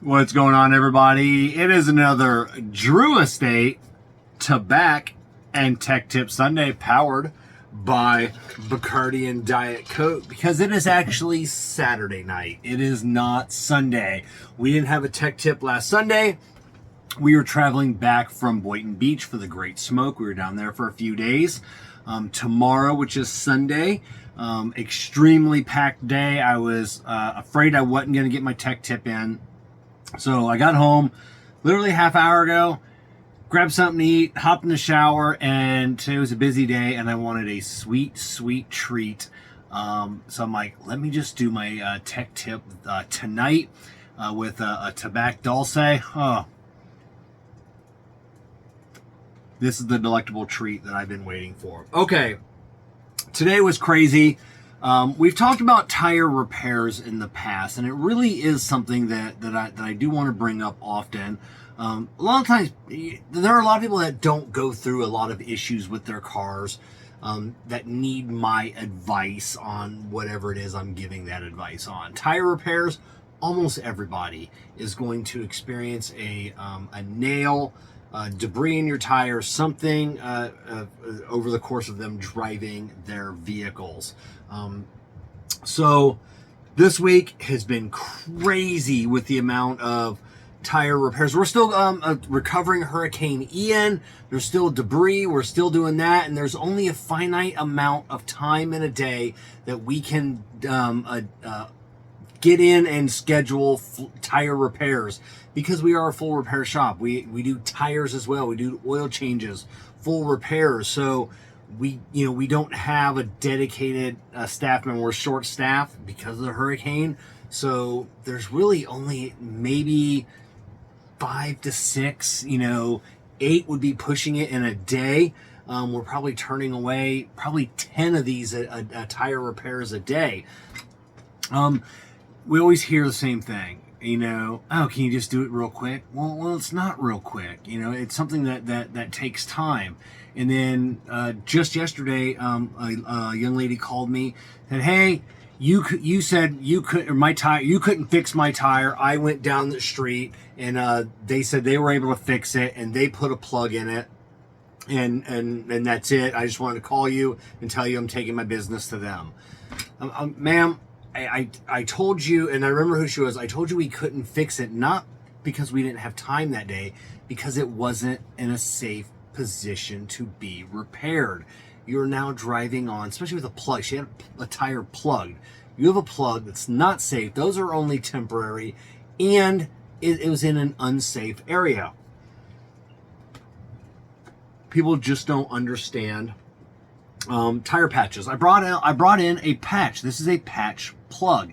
What's going on, everybody? It is another Drew Estate Tabak and Tech Tip Sunday, powered by Bacardi and Diet Coke, because it is actually Saturday night. It is not Sunday. We didn't have a tech tip last Sunday. We were traveling back from Boynton Beach for the Great Smoke. We were down there for a few days. Tomorrow, which is Sunday, extremely packed day. I was afraid I wasn't going to get my tech tip in. So I got home literally a half hour ago, grabbed something to eat, hopped in the shower, and today was a busy day and I wanted a sweet, sweet treat. So I'm like, let me just do my tech tip tonight with a Tabak Dulce. Oh, this is the delectable treat that I've been waiting for. Okay, today was crazy. We've talked about tire repairs in the past, and it really is something that I do want to bring up often. A lot of times, there are a lot of people that don't go through a lot of issues with their cars that need my advice on whatever it is I'm giving that advice on. Tire repairs, almost everybody is going to experience a nail, debris in your tire, something over the course of them driving their vehicles. So this week has been crazy with the amount of tire repairs. We're still recovering Hurricane Ian. There's still debris. We're still doing that. And there's only a finite amount of time in a day that we can get in and schedule tire repairs, because we are a full repair shop. We do tires as well. We do oil changes, full repairs. So we don't have a dedicated staff member. We're short staffed because of the hurricane. So there's really only maybe 5 to 6, 8 would be pushing it in a day. We're probably turning away probably 10 of these tire repairs a day. We always hear the same thing, oh, can you just do it real quick? Well, it's not real quick. It's something that takes time. And then just yesterday, a young lady called me and said, hey, you said you couldn't fix my tire. I went down the street and they said they were able to fix it and they put a plug in it. And that's it. I just wanted to call you and tell you I'm taking my business to them. Ma'am, I told you, and I remember who she was, I told you we couldn't fix it, not because we didn't have time that day, because it wasn't in a safe position to be repaired. You're now driving on, especially with a plug. She had a tire plugged. You have a plug that's not safe. Those are only temporary, and it was in an unsafe area. People just don't understand tire patches. I brought in a patch. This is a patch plug.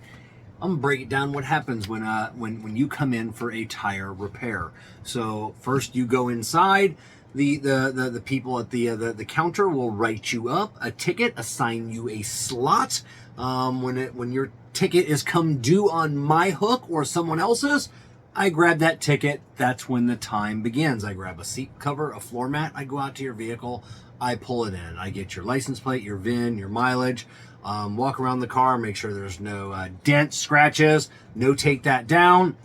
I'm gonna break it down what happens when you come in for a tire repair. So first you go inside. The people at the counter will write you up a ticket, assign you a slot. When your ticket is come due on my hook or someone else's, I grab that ticket. That's when the time begins. I grab a seat cover, a floor mat. I go out to your vehicle. I pull it in. I get your license plate, your VIN, your mileage. Walk around the car, make sure there's no dents, scratches. Notate that down.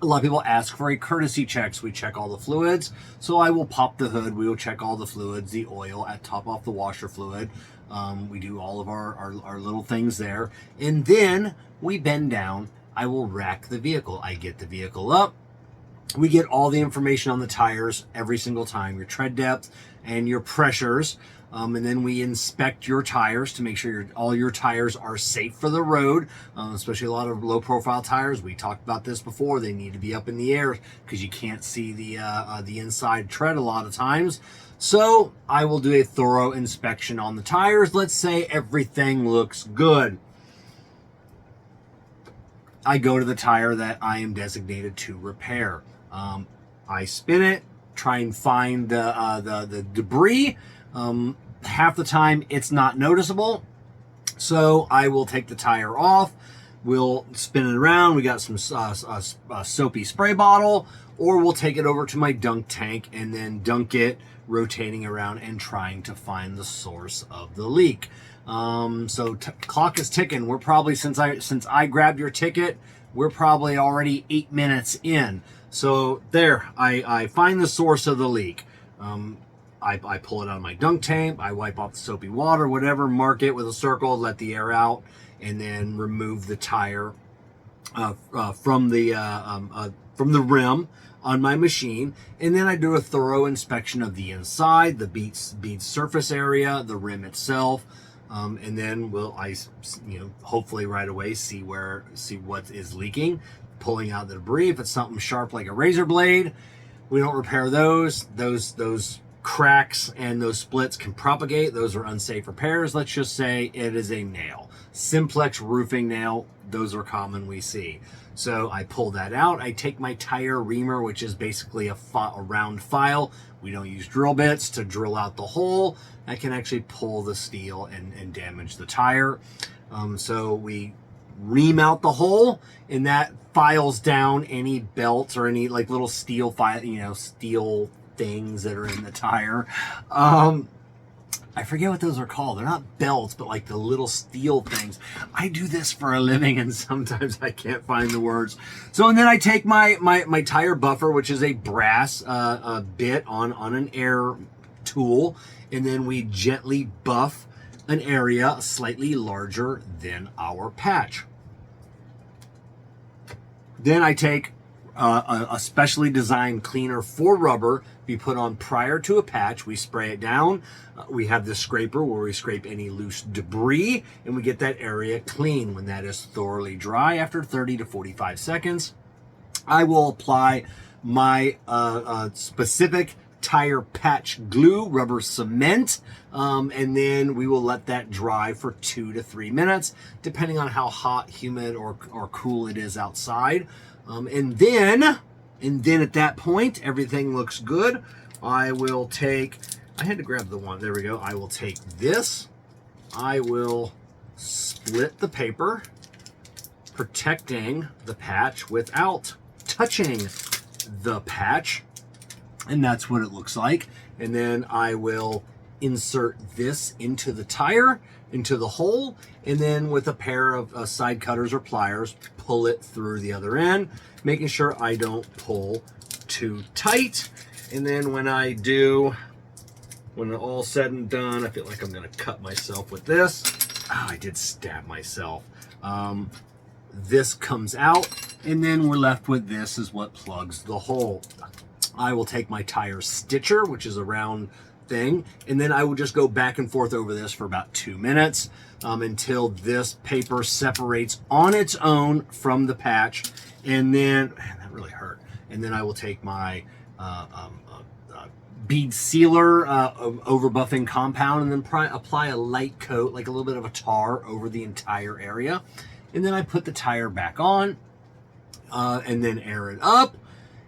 A lot of people ask for a courtesy check, so we check all the fluids. So I will pop the hood. We will check all the fluids, the oil, top off the washer fluid. We do all of our little things there. And then we bend down. I will rack the vehicle. I get the vehicle up. We get all the information on the tires every single time, your tread depth and your pressures. And then we inspect your tires to make sure all your tires are safe for the road, especially a lot of low-profile tires. We talked about this before. They need to be up in the air because you can't see the inside tread a lot of times. So I will do a thorough inspection on the tires. Let's say everything looks good. I go to the tire that I am designated to repair. I spin it, try and find the debris. Half the time it's not noticeable, so I will take the tire off. We'll spin it around. We got some soapy spray bottle, or we'll take it over to my dunk tank and then dunk it, rotating around and trying to find the source of the leak. So clock is ticking. We're probably, since I grabbed your ticket, We're probably already 8 minutes in. So there, I find the source of the leak. I pull it out of my dunk tank, I wipe off the soapy water, whatever, mark it with a circle, let the air out, and then remove the tire from the rim on my machine. And then I do a thorough inspection of the inside, the bead surface area, the rim itself. And then hopefully right away see what is leaking, pulling out the debris. If it's something sharp like a razor blade, we don't repair those. Those cracks and those splits can propagate. Those are unsafe repairs. Let's just say it is a nail, simplex roofing nail. Those are common we see. So I pull that out. I take my tire reamer, which is basically a round file. We don't use drill bits to drill out the hole. I can actually pull the steel and damage the tire. So we ream out the hole, and that files down any belts or any like little steel steel things that are in the tire. I forget what those are called. They're not belts, but like the little steel things. I do this for a living, and sometimes I can't find the words. So, and then I take my tire buffer, which is a brass bit on an air tool, and then we gently buff an area slightly larger than our patch. Then I take a specially designed cleaner for rubber be put on prior to a patch. We spray it down. We have the scraper where we scrape any loose debris, and we get that area clean. When that is thoroughly dry after 30 to 45 seconds, I will apply my specific tire patch glue, rubber cement, and then we will let that dry for 2 to 3 minutes, depending on how hot, humid, or cool it is outside. And then at that point, everything looks good. I had to grab the one, there we go. I will take this, I will split the paper, protecting the patch without touching the patch. And that's what it looks like. And then I will insert this into the tire, into the hole, and then with a pair of side cutters or pliers, pull it through the other end, making sure I don't pull too tight. And then when it's all said and done, I feel like I'm gonna cut myself with this. Oh, I did stab myself. This comes out, and then we're left with this is what plugs the hole. I will take my tire stitcher, which is a round thing, and then I will just go back and forth over this for about 2 minutes until this paper separates on its own from the patch. And then, man, that really hurt. And then I will take my bead sealer over buffing compound, and then apply a light coat, like a little bit of a tar, over the entire area. And then I put the tire back on, and then air it up.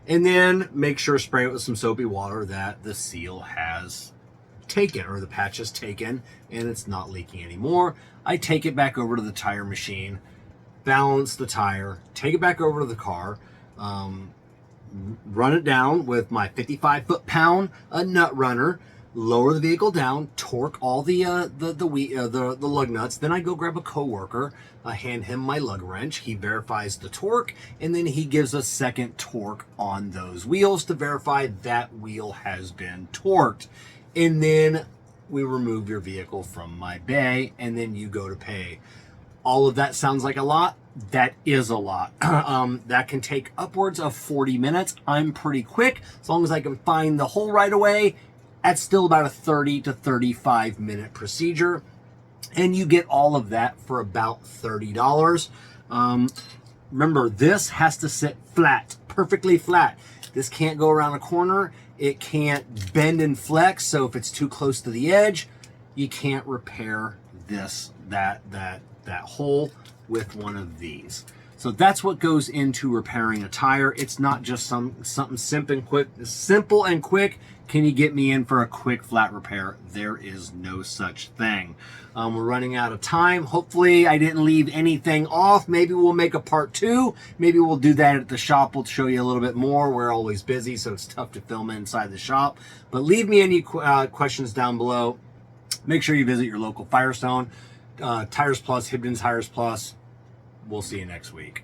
And then make sure spray it with some soapy water that the seal has taken, or the patch has taken, and it's not leaking anymore. I take it back over to the tire machine, balance the tire, take it back over to the car, run it down with my 55 foot-pound nut runner, lower the vehicle down, torque all the lug nuts. Then I go grab a coworker, hand him my lug wrench. He verifies the torque, and then he gives a second torque on those wheels to verify that wheel has been torqued. And then we remove your vehicle from my bay, and then you go to pay. All of that sounds like a lot. That is a lot. That can take upwards of 40 minutes. I'm pretty quick. As long as I can find the hole right away, that's still about a 30 to 35 minute procedure. And you get all of that for about $30. Remember, this has to sit flat, perfectly flat. This can't go around a corner. It can't bend and flex. So if it's too close to the edge, you can't repair that hole with one of these. So that's what goes into repairing a tire. It's not just something simple and quick. Can you get me in for a quick flat repair? There is no such thing. We're running out of time. Hopefully I didn't leave anything off. Maybe we'll make a part 2. Maybe we'll do that at the shop. We'll show you a little bit more. We're always busy, so it's tough to film inside the shop. But leave me any questions down below. Make sure you visit your local Firestone. Tires Plus, Hibdon Tires Plus. We'll see you next week.